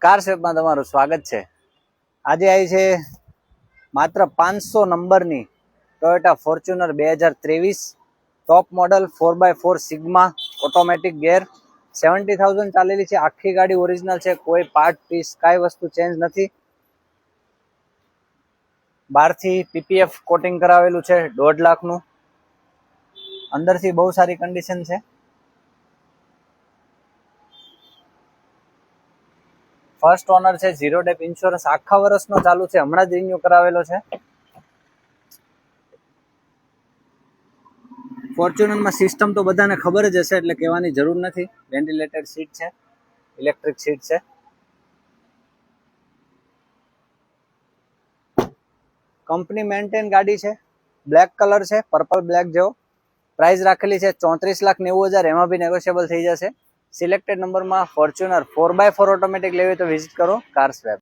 Car સ્વેપમાં તમારું સ્વાગત છે। આજે આવી છે માત્ર 500 નંબરની Toyota Fortuner 2023 top model 4x4 sigma automatic gear 70,000 ચાલેલી છે। આખી ગાડી ઓરિજિનલ છે, કોઈ પાર્ટ પીસ કાંઈ વસ્તુ ચેન્જ નથી। બહારથી પીપીએફ કોટિંગ કરાવેલું છે 1.5 લાખનું। અંદરથી બહુ સારી કન્ડિશન છે। ફર્સ્ટ ઓનર છે, 0 ડેપ ઇન્સ્યોરન્સ આખા વર્ષનો ચાલુ છે, હમણાં જ રિન્યુ કરાવેલો છે। ફોર્ચ્યુનરમાં સિસ્ટમ તો બધાને ખબર જ હશે એટલે કહેવાની જરૂર નથી। વેન્ટિલેટેડ સીટ છે, ઇલેક્ટ્રિક સીટ છે। કંપની મેન્ટેન ગાડી છે, બ્લેક કલર છે, પર્પલ બ્લેક જેવો। પ્રાઇસ રાખેલી છે 34,90,000, એમાં બી નેગોશિયેબલ થઈ જશે। સિલેક્ટેડ નંબરમાં ફોર્ચ્યુનર 4x4 ઓટોમેટિક લેવી તો વિઝિટ કરો કાર સ્વેપ।